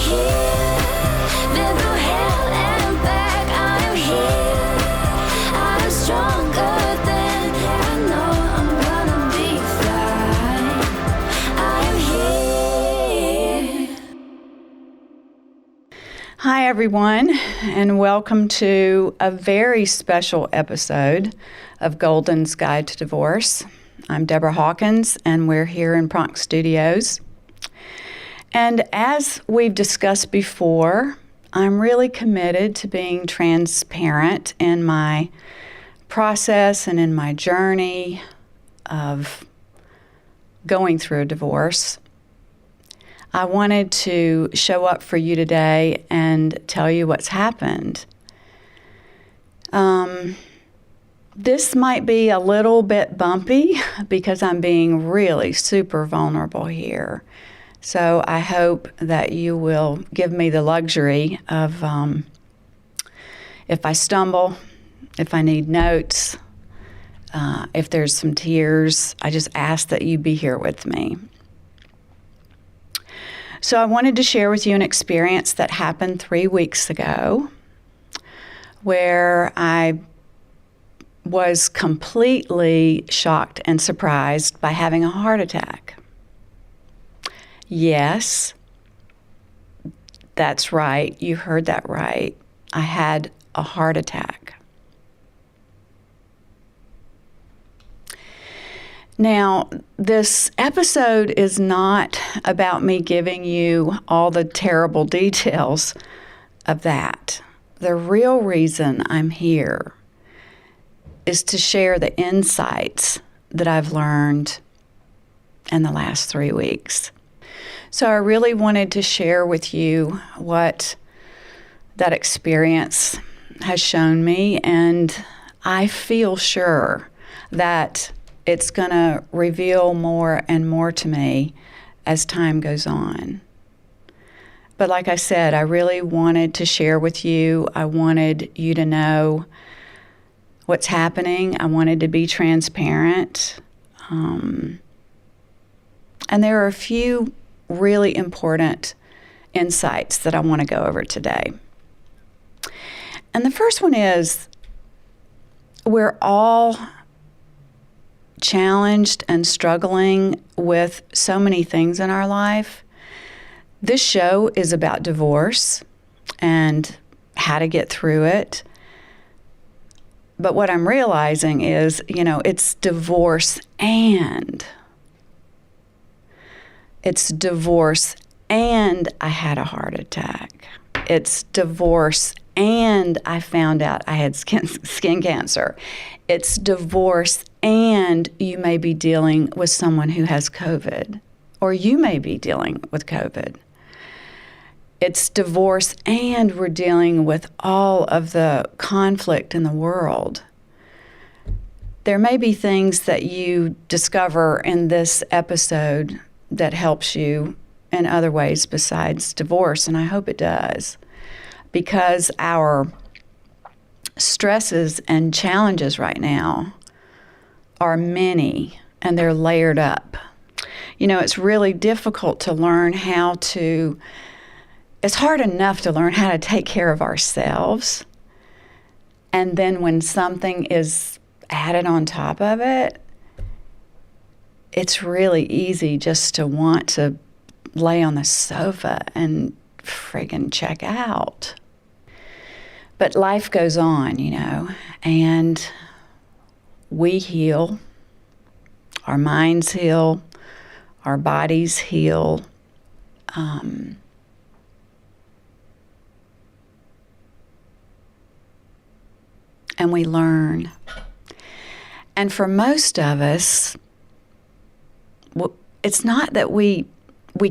here. Been through hell and back. I'm here. I'm stronger than I know I'm gonna be fine. I'm here. Hi, everyone, and welcome to a very special episode of Golden's Guide to Divorce. I'm Deborah Hawkins, and we're here in Bronx Studios. And as we've discussed before, I'm really committed to being transparent in my process and in my journey of going through a divorce. I wanted to show up for you today and tell you what's happened. This might be a little bit bumpy because I'm being really super vulnerable here. So I hope that you will give me the luxury of, if I stumble, if I need notes, if there's some tears, I just ask that you be here with me. So I wanted to share with you an experience that happened 3 weeks ago where I was completely shocked and surprised by having a heart attack. Yes, that's right. You heard that right. I had a heart attack. Now, this episode is not about me giving you all the terrible details of that. The real reason I'm here is to share the insights that I've learned in the last 3 weeks. So I really wanted to share with you what that experience has shown me, and I feel sure that it's going to reveal more and more to me as time goes on. But like I said, I really wanted to share with you. I wanted you to know what's happening. I wanted to be transparent. And there are a few really important insights that I want to go over today. And the first one is, we're all challenged and struggling with so many things in our life. This show is about divorce and how to get through it. But what I'm realizing is, it's divorce and I had a heart attack. It's divorce and I found out I had skin cancer. It's divorce and you may be dealing with someone who has COVID, or you may be dealing with COVID. It's divorce and we're dealing with all of the conflict in the world. There may be things that you discover in this episode that helps you in other ways besides divorce, and I hope it does, because our stresses and challenges right now are many and they're layered up. It's really difficult to learn it's hard enough to learn how to take care of ourselves. And then when something is added on top of it, it's really easy just to want to lay on the sofa and friggin' check out. But life goes on, and we heal. Our minds heal. Our bodies heal. And we learn. And for most of us, it's not that we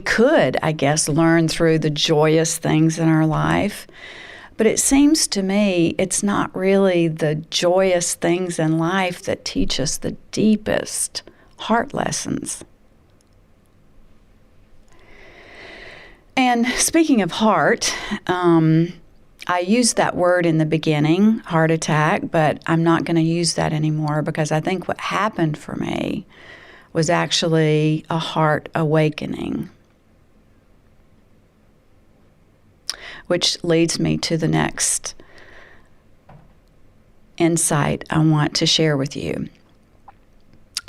could, I guess, learn through the joyous things in our life, but it seems to me it's not really the joyous things in life that teach us the deepest heart lessons. And speaking of heart, I used that word in the beginning, heart attack, but I'm not going to use that anymore because I think what happened for me was actually a heart awakening. which leads me to the next insight I want to share with you.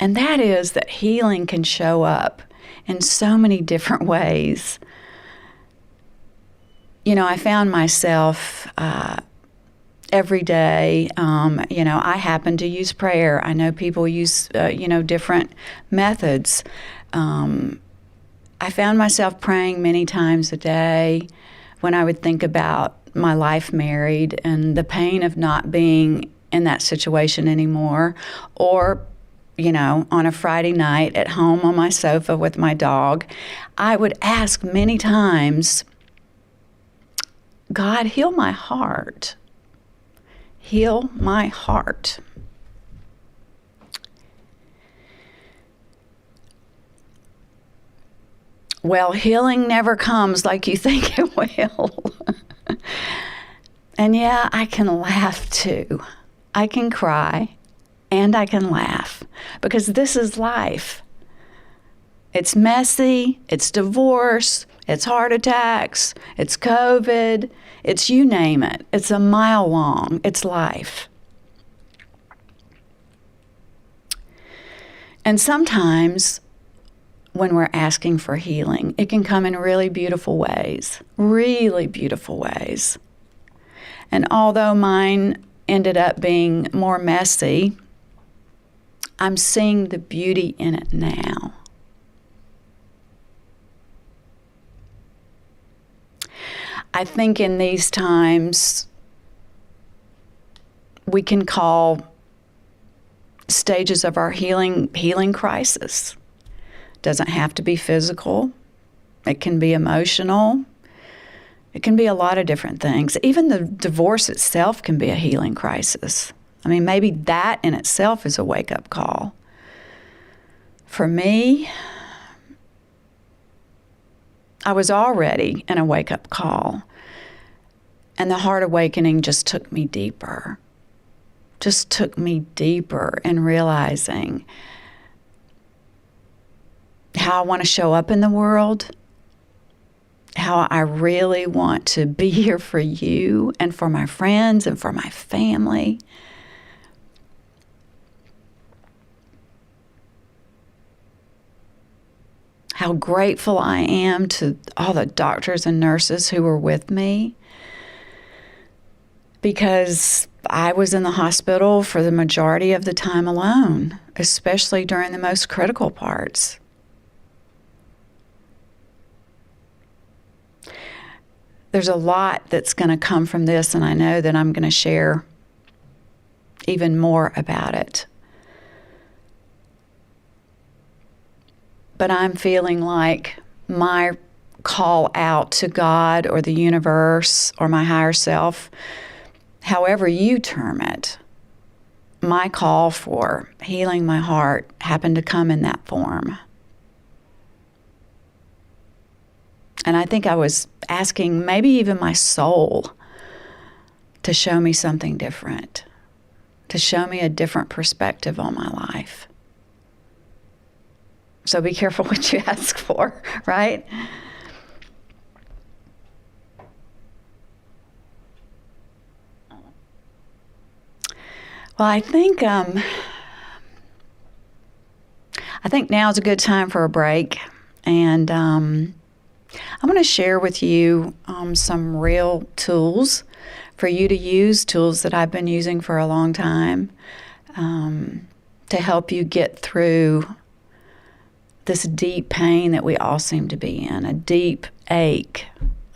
And that is that healing can show up in so many different ways. You know, I found myself every day, I happen to use prayer. I know people use, different methods. I found myself praying many times a day when I would think about my life married and the pain of not being in that situation anymore, or on a Friday night at home on my sofa with my dog, I would ask many times, God, heal my heart. Heal my heart. Well, healing never comes like you think it will. And yeah, I can laugh too. I can cry and I can laugh because this is life. It's messy, it's divorce, it's heart attacks, it's COVID, it's you name it. It's a mile long. It's life. And sometimes when we're asking for healing, it can come in really beautiful ways. And although mine ended up being more messy, I'm seeing the beauty in it now. I think in these times, we can call stages of our healing crisis. Doesn't have to be physical. It can be emotional. It can be a lot of different things. Even the divorce itself can be a healing crisis. I mean, maybe that in itself is a wake-up call. For me, I was already in a wake-up call, and the heart awakening just took me deeper in realizing how I want to show up in the world, how I really want to be here for you and for my friends and for my family. How grateful I am to all the doctors and nurses who were with me, because I was in the hospital for the majority of the time alone, especially during the most critical parts. There's a lot that's going to come from this, and I know that I'm going to share even more about it. But I'm feeling like my call out to God or the universe or my higher self, however you term it, my call for healing my heart happened to come in that form. And I think I was asking maybe even my soul to show me something different, to show me a different perspective on my life. So be careful what you ask for, right? Well, I think now is a good time for a break, and I'm going to share with you some real tools for you to use, tools that I've been using for a long time, to help you get through this deep pain that we all seem to be in, a deep ache,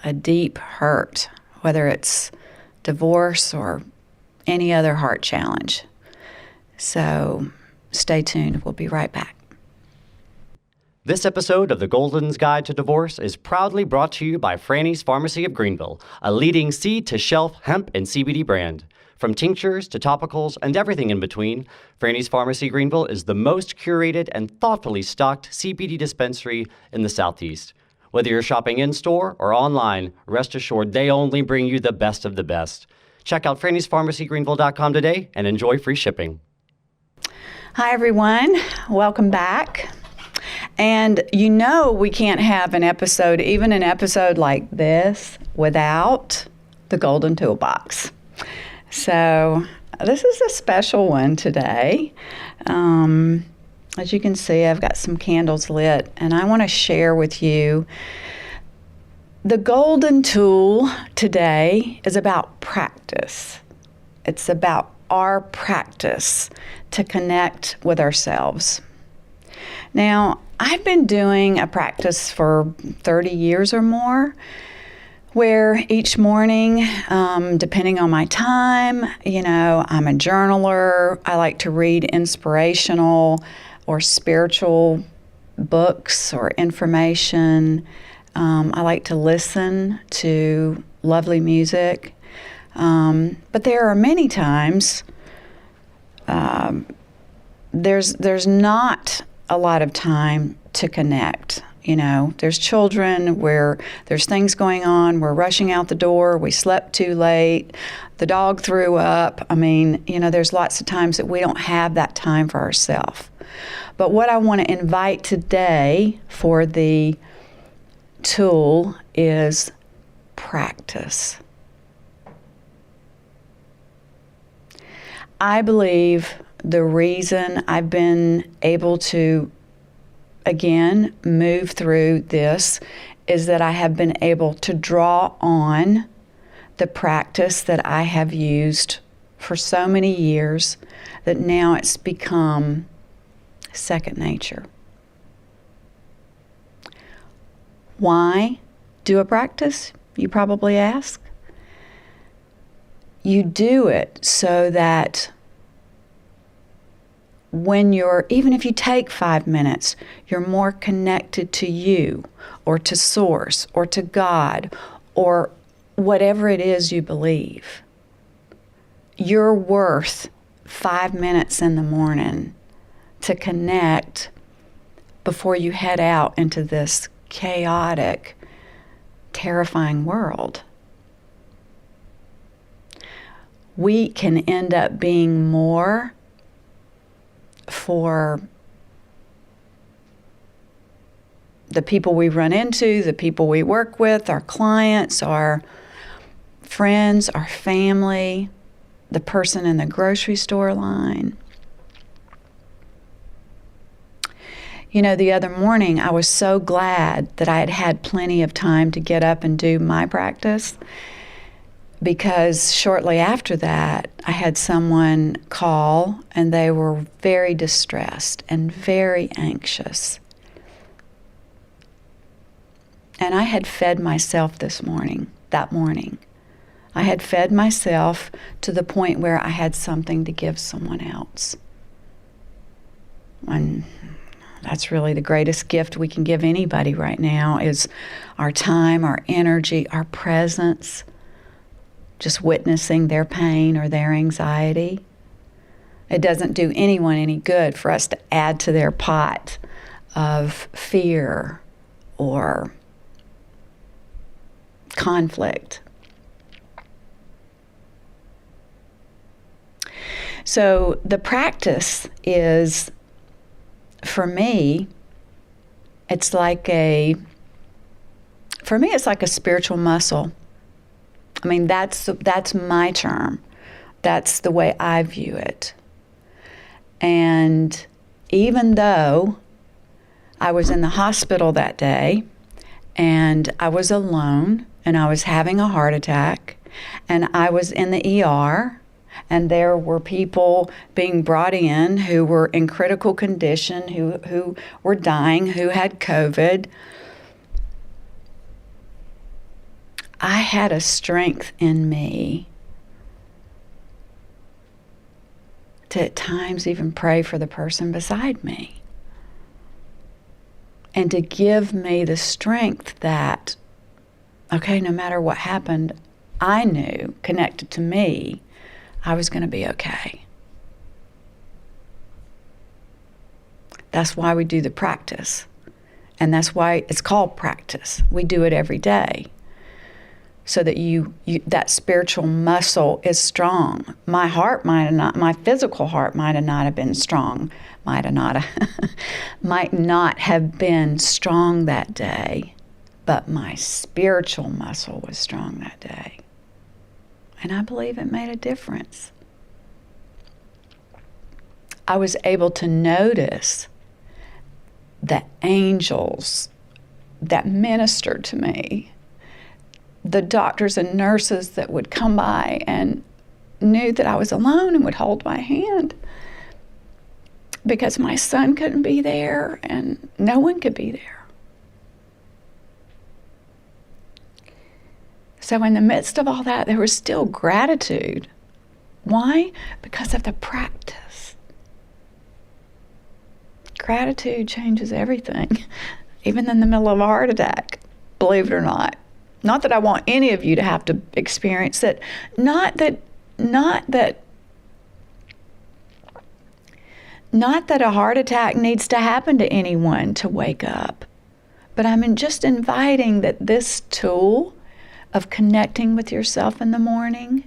a deep hurt, whether it's divorce or any other heart challenge. So stay tuned. We'll be right back. This episode of The Golden's Guide to Divorce is proudly brought to you by Franny's Pharmacy of Greenville, a leading seed-to-shelf hemp and CBD brand. From tinctures to topicals and everything in between, Franny's Pharmacy Greenville is the most curated and thoughtfully stocked CBD dispensary in the Southeast. Whether you're shopping in-store or online, rest assured they only bring you the best of the best. Check out Franny'sPharmacyGreenville.com today and enjoy free shipping. Hi, everyone. Welcome back. And you know we can't have an episode, even an episode like this, without the Golden Toolbox. So this is a special one today. As you can see, I've got some candles lit, and I want to share with you the golden tool today is about practice. It's about our practice to connect with ourselves. Now, I've been doing a practice for 30 years or more, where each morning, depending on my time, I'm a journaler. I like to read inspirational or spiritual books or information. I like to listen to lovely music. But there are many times there's not a lot of time to connect. There's children where there's things going on. We're rushing out the door. We slept too late. The dog threw up. There's lots of times that we don't have that time for ourselves. But what I want to invite today for the tool is practice. I believe the reason I've been able to, again, move through this is that I have been able to draw on the practice that I have used for so many years that now it's become second nature. Why do a practice, you probably ask? You do it so that even if you take 5 minutes, you're more connected to you or to Source or to God or whatever it is you believe. You're worth 5 minutes in the morning to connect before you head out into this chaotic, terrifying world. We can end up being more for the people we run into, the people we work with, our clients, our friends, our family, the person in the grocery store line. The other morning, I was so glad that I had had plenty of time to get up and do my practice, because shortly after that, I had someone call, and they were very distressed and very anxious. And I had fed myself that morning. I had fed myself to the point where I had something to give someone else. And that's really the greatest gift we can give anybody right now is our time, our energy, our presence. Just witnessing their pain or their anxiety. It doesn't do anyone any good for us to add to their pot of fear or conflict. So the practice is, for me, it's like a spiritual muscle. That's my term. That's the way I view it. And even though I was in the hospital that day, and I was alone, and I was having a heart attack, and I was in the ER, and there were people being brought in who were in critical condition, who were dying, who had COVID, I had a strength in me to at times even pray for the person beside me. And to give me the strength that, okay, no matter what happened, I knew, connected to me, I was going to be okay. That's why we do the practice. And that's why it's called practice. We do it every day. so that you that spiritual muscle is strong. My heart might have not, my physical heart might not have been strong, might not have been strong that day, but my spiritual muscle was strong that day. And I believe it made a difference. I was able to notice the angels that ministered to me, the doctors and nurses that would come by and knew that I was alone and would hold my hand because my son couldn't be there and no one could be there. So in the midst of all that, there was still gratitude. Why? Because of the practice. Gratitude changes everything, even in the middle of a heart attack, believe it or not. Not that I want any of you to have to experience it. Not that a heart attack needs to happen to anyone to wake up. But I'm just inviting that this tool of connecting with yourself in the morning,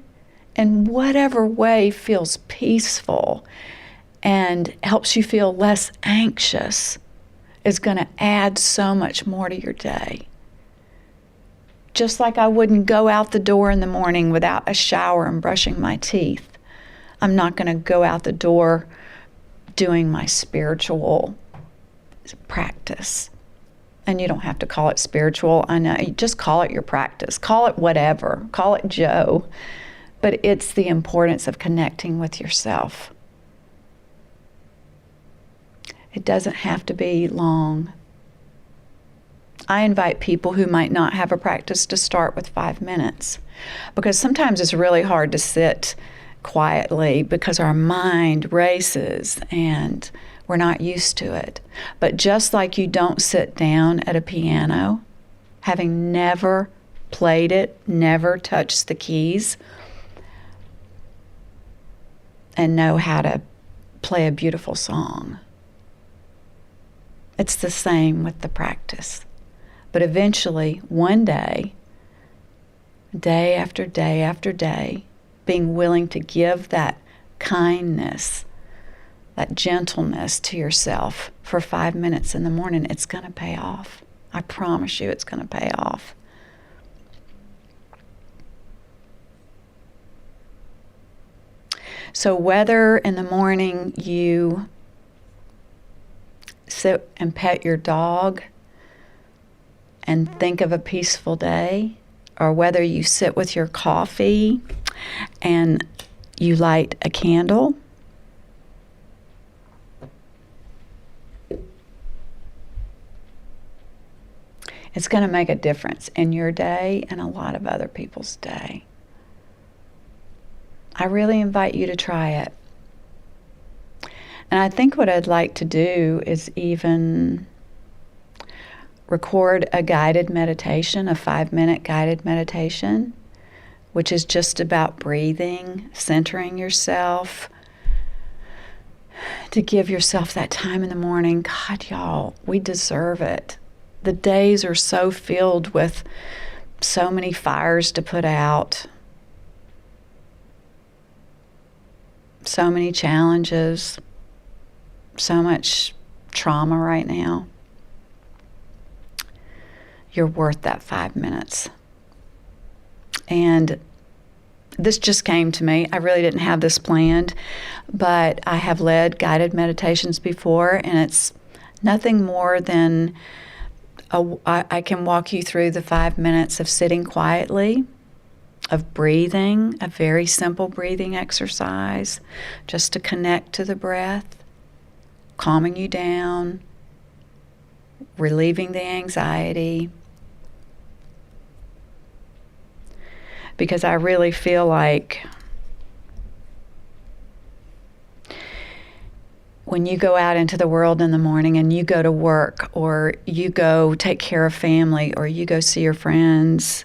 in whatever way feels peaceful and helps you feel less anxious, is going to add so much more to your day. Just like I wouldn't go out the door in the morning without a shower and brushing my teeth, I'm not going to go out the door doing my spiritual practice. And you don't have to call it spiritual. I know, you just call it your practice. Call it whatever. Call it Joe. But it's the importance of connecting with yourself. It doesn't have to be long. I invite people who might not have a practice to start with 5 minutes, because sometimes it's really hard to sit quietly because our mind races and we're not used to it. But just like you don't sit down at a piano, having never played it, never touched the keys, and know how to play a beautiful song. It's the same with the practice. But eventually, one day, day after day after day, being willing to give that kindness, that gentleness to yourself for 5 minutes in the morning, it's going to pay off. I promise you it's going to pay off. So whether in the morning you sit and pet your dog and think of a peaceful day, or whether you sit with your coffee and you light a candle, it's going to make a difference in your day and a lot of other people's day. I really invite you to try it. And I think what I'd like to do is even record a guided meditation, a 5-minute guided meditation, which is just about breathing, centering yourself, to give yourself that time in the morning. God, y'all, we deserve it. The days are so filled with so many fires to put out, so many challenges, so much trauma right now. You're worth that 5 minutes. And this just came to me. I really didn't have this planned, but I have led guided meditations before, and it's nothing more than I can walk you through the 5 minutes of sitting quietly, of breathing, a very simple breathing exercise, just to connect to the breath, calming you down, relieving the anxiety. Because I really feel like when you go out into the world in the morning and you go to work, or you go take care of family, or you go see your friends,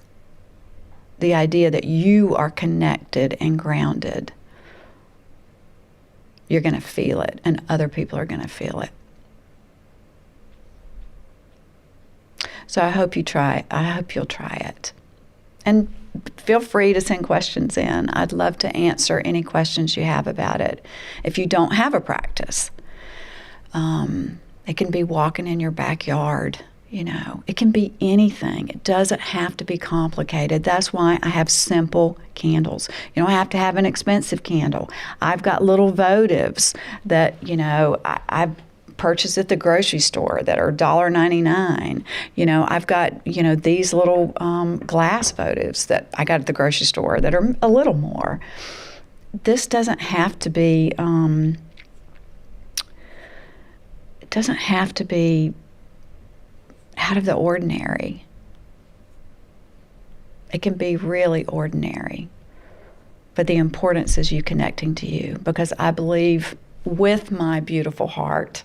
the idea that you are connected and grounded, you're going to feel it, and other people are going to feel it. So I hope you'll try it. And feel free to send questions in. I'd love to answer any questions you have about it. If you don't have a practice, it can be walking in your backyard. It can be anything. It doesn't have to be complicated. That's why I have simple candles. You don't have to have an expensive candle. I've got little votives that, I've purchased at the grocery store that are $1.99. I've got, these little glass votives that I got at the grocery store that are a little more. This doesn't have to be, it doesn't have to be out of the ordinary. It can be really ordinary. But the importance is you connecting to you, because I believe with my beautiful heart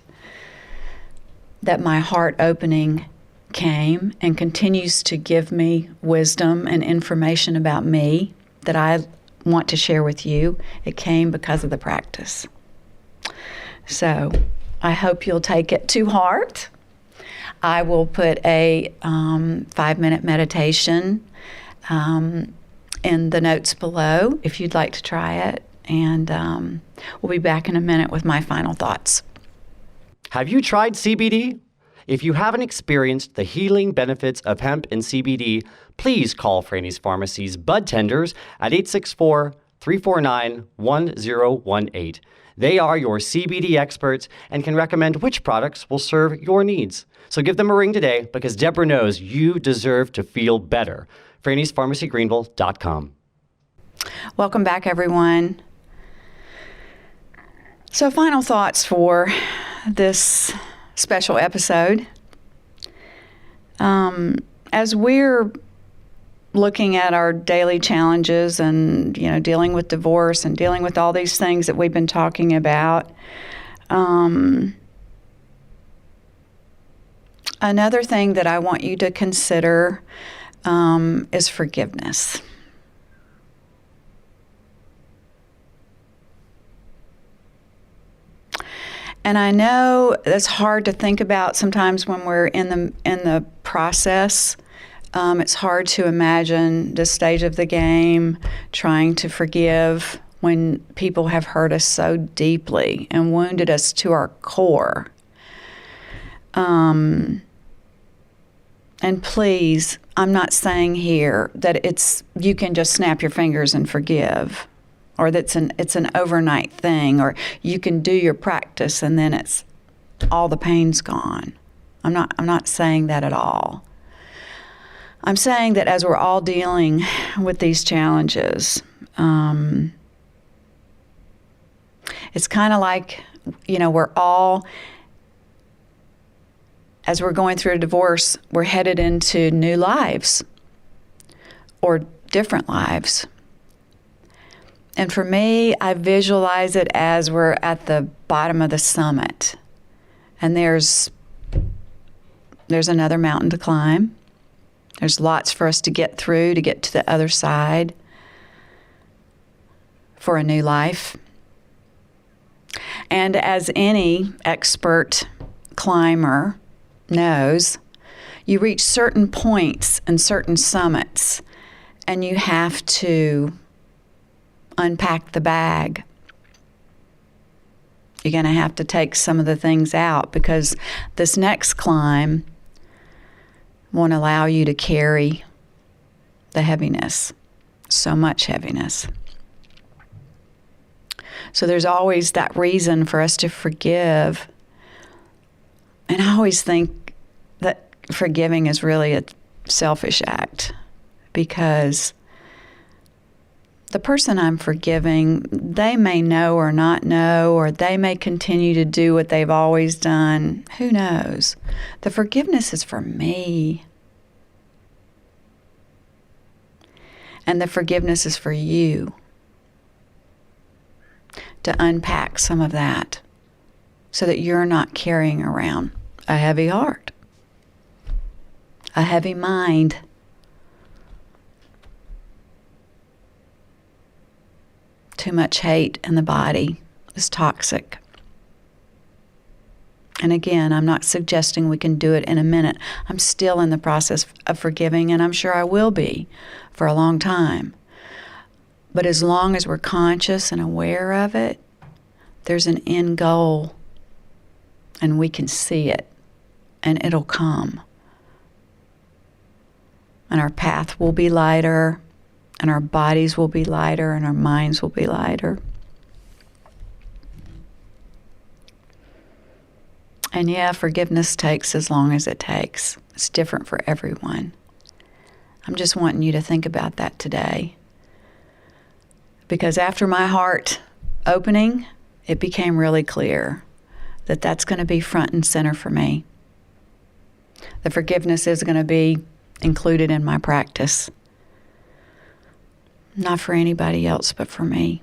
that my heart opening came and continues to give me wisdom and information about me that I want to share with you. It came because of the practice. So I hope you'll take it to heart. I will put a 5-minute meditation in the notes below if you'd like to try it. And we'll be back in a minute with my final thoughts. Have you tried CBD? If you haven't experienced the healing benefits of hemp and CBD, please call Franny's Pharmacy's Bud Tenders at 864-349-1018. They are your CBD experts and can recommend which products will serve your needs. So give them a ring today, because Deborah knows you deserve to feel better. Franny'sPharmacyGreenville.com. Welcome back, everyone. So, final thoughts for this special episode. As we're looking at our daily challenges and, dealing with divorce and dealing with all these things that we've been talking about, another thing that I want you to consider is forgiveness. And I know that's hard to think about sometimes when we're in the process. It's hard to imagine this stage of the game, trying to forgive when people have hurt us so deeply and wounded us to our core. And please, I'm not saying here that you can just snap your fingers and forgive, or it's an overnight thing, or you can do your practice and then it's all the pain's gone. I'm not saying that at all. I'm saying that as we're all dealing with these challenges, it's kind of like, we're all, as we're going through a divorce, we're headed into new lives or different lives. And for me, I visualize it as we're at the bottom of the summit, and there's another mountain to climb. There's lots for us to get through to get to the other side for a new life. And as any expert climber knows, you reach certain points and certain summits, and you have to unpack the bag. You're going to have to take some of the things out, because this next climb won't allow you to carry the heaviness, so much heaviness. So there's always that reason for us to forgive. And I always think that forgiving is really a selfish act, because the person I'm forgiving, they may know or not know, or they may continue to do what they've always done. Who knows? The forgiveness is for me. And the forgiveness is for you to unpack some of that so that you're not carrying around a heavy heart, a heavy mind. Too much hate in the body is toxic. And again, I'm not suggesting we can do it in a minute. I'm still in the process of forgiving, and I'm sure I will be for a long time. But as long as we're conscious and aware of it, there's an end goal, and we can see it, and it'll come. And our path will be lighter, and our bodies will be lighter, and our minds will be lighter. And yeah, forgiveness takes as long as it takes. It's different for everyone. I'm just wanting you to think about that today. Because after my heart opening, it became really clear that that's going to be front and center for me. The forgiveness is going to be included in my practice. Not for anybody else, but for me.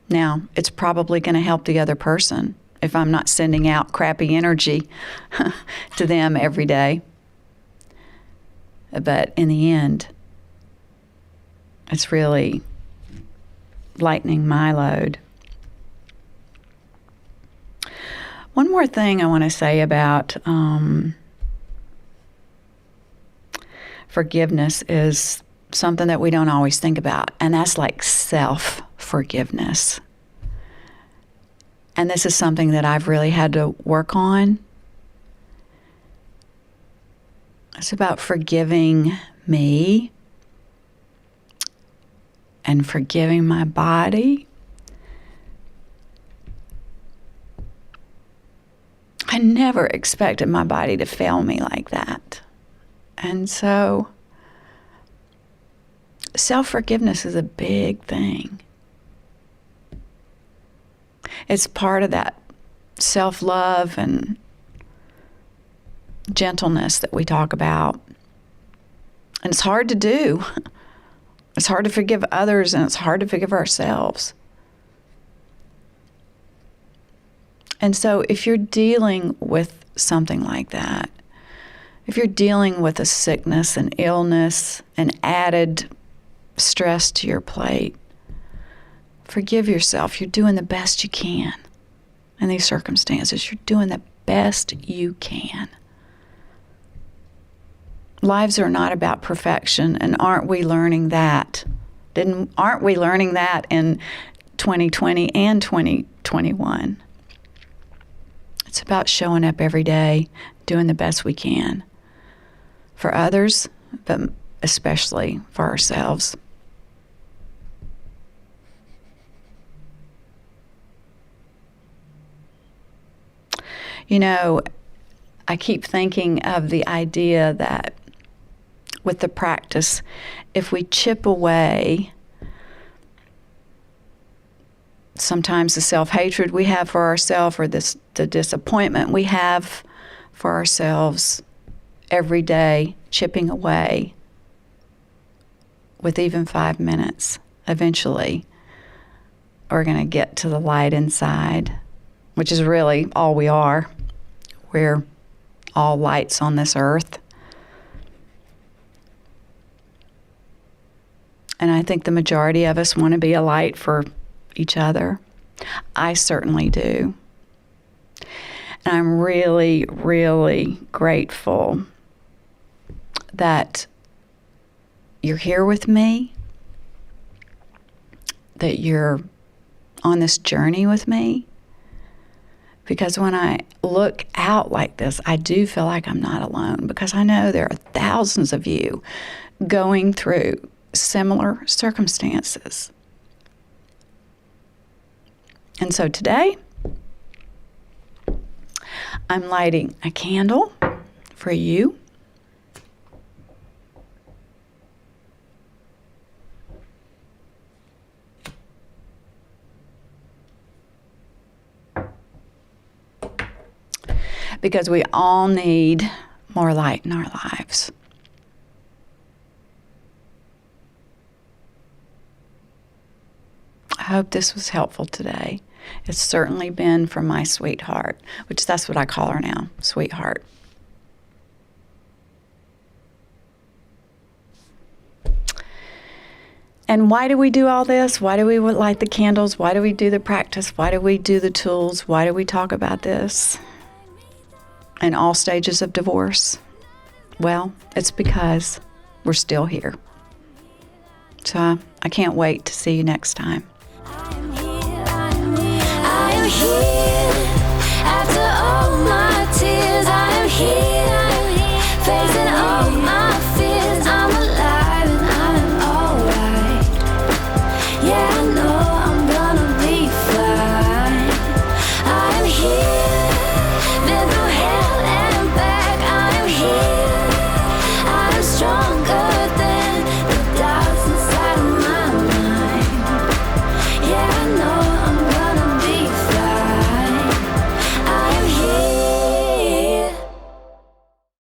Now, it's probably going to help the other person if I'm not sending out crappy energy to them every day. But in the end, it's really lightening my load. One more thing I want to say about forgiveness is something that we don't always think about, and that's like self-forgiveness. And this is something that I've really had to work on. It's about forgiving me and forgiving my body. I never expected my body to fail me like that. And so self-forgiveness is a big thing. It's part of that self-love and gentleness that we talk about. And it's hard to do. It's hard to forgive others, and it's hard to forgive ourselves. And so if you're dealing with something like that, if you're dealing with a sickness, an illness, an added stress to your plate, forgive yourself. You're doing the best you can in these circumstances. You're doing the best you can. Lives are not about perfection, and aren't we learning that? Aren't we learning that in 2020 and 2021? It's about showing up every day, doing the best we can for others, but especially for ourselves. You know, I keep thinking of the idea that with the practice, if we chip away sometimes the self-hatred we have for ourselves or the disappointment we have for ourselves every day, chipping away with even 5 minutes, eventually we're going to get to the light inside, which is really all we are. We're all lights on this earth. And I think the majority of us want to be a light for each other. I certainly do. And I'm really, really grateful that you're here with me, that you're on this journey with me. Because when I look out like this, I do feel like I'm not alone, because I know there are thousands of you going through similar circumstances. And so today, I'm lighting a candle for you. Because we all need more light in our lives. I hope this was helpful today. It's certainly been from my sweetheart, which that's what I call her now, sweetheart. And why do we do all this? Why do we light the candles? Why do we do the practice? Why do we do the tools? Why do we talk about this in all stages of divorce? Well, it's because we're still here. So I can't wait to see you next time. I am here.